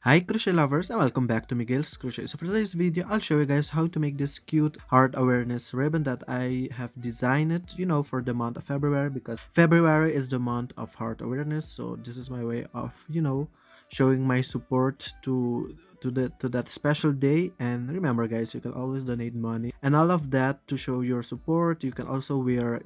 Hi crochet lovers and welcome back to Miguelscrochet. So for today's video, I'll show you guys how to make this cute heart awareness ribbon that I have designed it, for the month of February, because February is the month of heart awareness. So this is my way of, showing my support to that special day. And remember guys, you can always donate money and all of that to show your support. You can also wear,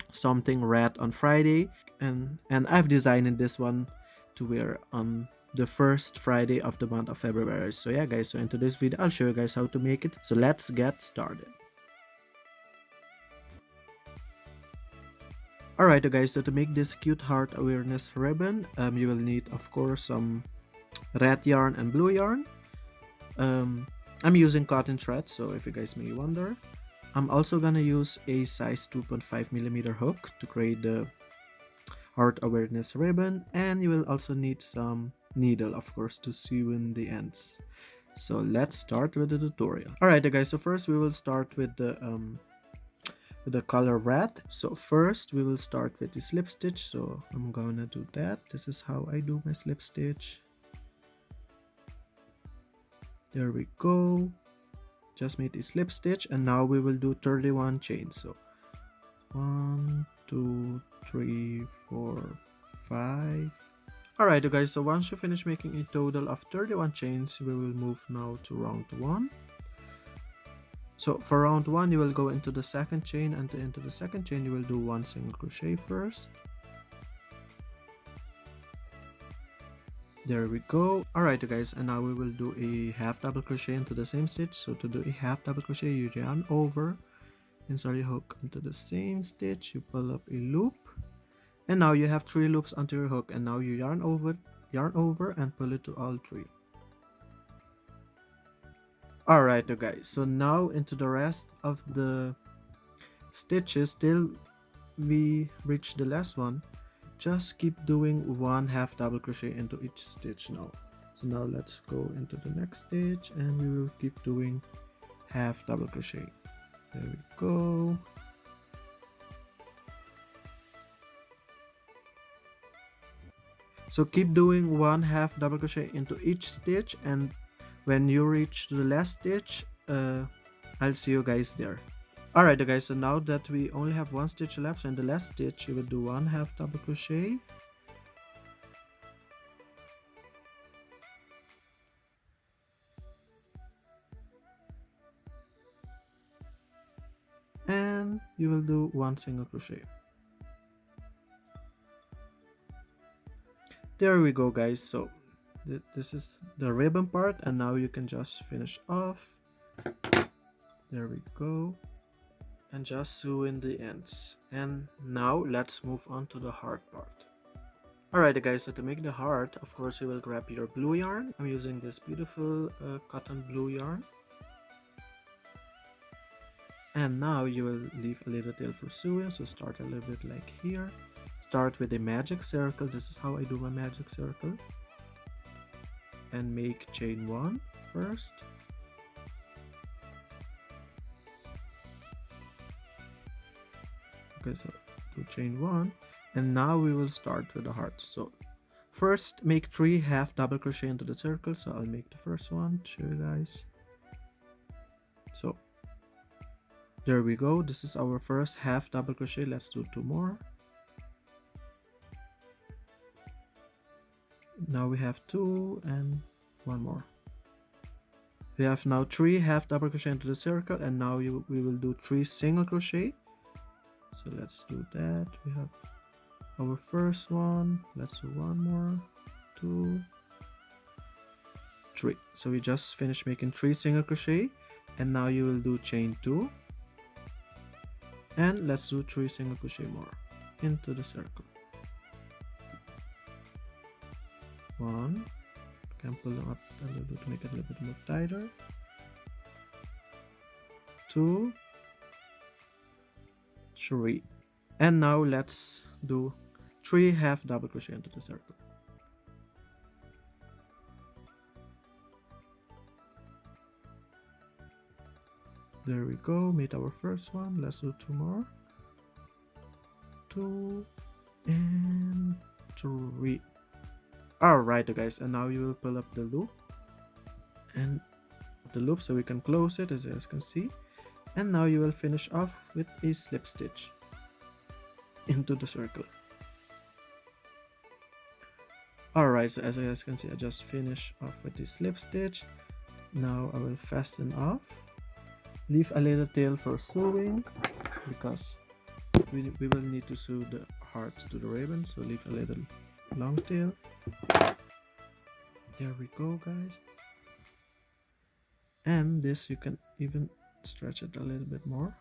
something red on Friday, and I've designed this one to wear on the first Friday of the month of February. So yeah guys, so in today's video I'll show you guys how to make it. So let's get started. Alright guys, so to make this cute heart awareness ribbon, you will need of course some red yarn and blue yarn. I'm using cotton thread, so if you guys may wonder. I'm also gonna use a size 2.5mm hook to create the heart awareness ribbon, and you will also need some needle of course to sew in the ends. So let's start with the tutorial. Alright guys, so first we will start with the color red. So first we will start with the slip stitch, so I'm gonna do that. This is how I do my slip stitch. There we go, just made a slip stitch, and now we will do 31 chains. So 1 2 3 4 5. Alright you guys, so once you finish making a total of 31 chains, we will move now to round 1. So for round 1 you will go into the second chain, and into the second chain you will do 1 single crochet first. There we go. Alright you guys, and now we will do a half double crochet into the same stitch. So to do a half double crochet, you yarn over, insert your hook into the same stitch, you pull up a loop, and now you have 3 loops onto your hook, and now you yarn over and pull it to all 3. Alright you guys, so now into the rest of the stitches till we reach the last one, just keep doing 1 half double crochet into each stitch now. So now let's go into the next stitch, and we will keep doing half double crochet. There we go. So keep doing 1 half double crochet into each stitch, and when you reach the last stitch, I'll see you guys there. Alright guys, so now that we only have 1 stitch left, so in the last stitch you will do 1 half double crochet. And you will do 1 single crochet. There we go guys, so this is the ribbon part, and now you can just finish off. There we go, and just sew in the ends. And now let's move on to the heart part. Alright guys, so to make the heart, of course you will grab your blue yarn. I'm using this beautiful cotton blue yarn. And now you will leave a little tail for sewing, so start a little bit like here. Start with a magic circle. This is how I do my magic circle. And make chain 1 first. Okay, so do chain 1, and now we will start with the heart. So first make 3 half double crochet into the circle. So I'll make the first one to show you guys. So there we go, this is our first half double crochet. Let's do 2 more. Now we have 2 and 1 more. We have now 3 half double crochet into the circle, and now we will do 3 single crochet. So let's do that. We have our first one. Let's do 1 more, 2, 3. So we just finished making 3 single crochet, and now you will do chain 2, and let's do 3 single crochet more into the circle. 1, can pull them up a little bit to make it a little bit more tighter. 2, 3, and now let's do 3 half double crochet into the circle. There we go, made our first one. Let's do 2 more, 2 and 3. Alright guys, and now you will pull up the loop and the loop so we can close it, as you guys can see. And now you will finish off with a slip stitch into the circle. Alright, so as you guys can see, I just finished off with the slip stitch. Now I will fasten off. Leave a little tail for sewing because we will need to sew the heart to the ribbon, so leave a little long tail. There we go guys. And this you can even stretch it a little bit more.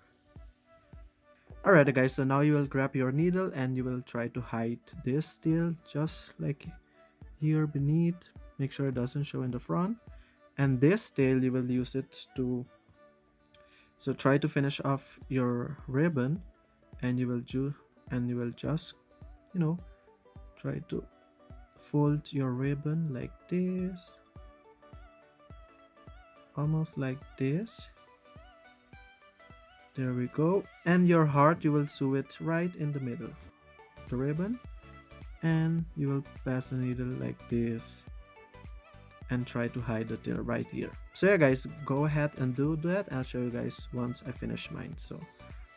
Alright guys, so now you will grab your needle and you will try to hide this tail just like here beneath. Make sure it doesn't show in the front. And this tail you will use it to, so try to finish off your ribbon, and you will just, you know, try to fold your ribbon like this, almost like this. There we go. And your heart, you will sew it right in the middle of the ribbon, and you will pass the needle like this and try to hide the tail right here. So yeah guys, go ahead and do that. I'll show you guys once I finish mine, so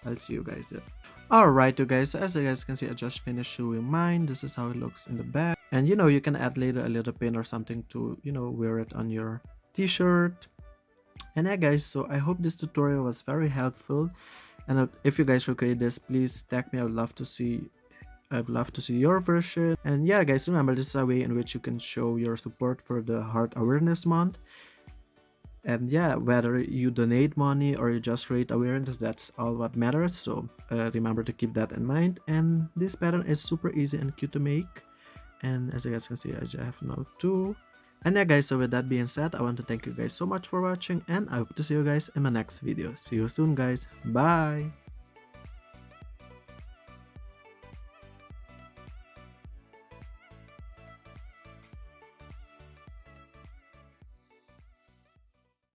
I'll see you guys there. Alright you guys, as you guys can see, I just finished sewing mine. This is how it looks in the back, and you know, you can add later a little pin or something to, you know, wear it on your t-shirt. And yeah guys, so I hope this tutorial was very helpful, and if you guys will create this, please tag me. I'd love to see your version. And yeah guys, remember, this is a way in which you can show your support for the Heart Awareness Month. And yeah, whether you donate money or you just create awareness, that's all what matters. So remember to keep that in mind. And this pattern is super easy and cute to make, and as you guys can see, I have now 2. And yeah guys, so with that being said, I want to thank you guys so much for watching, and I hope to see you guys in my next video. See you soon guys, bye.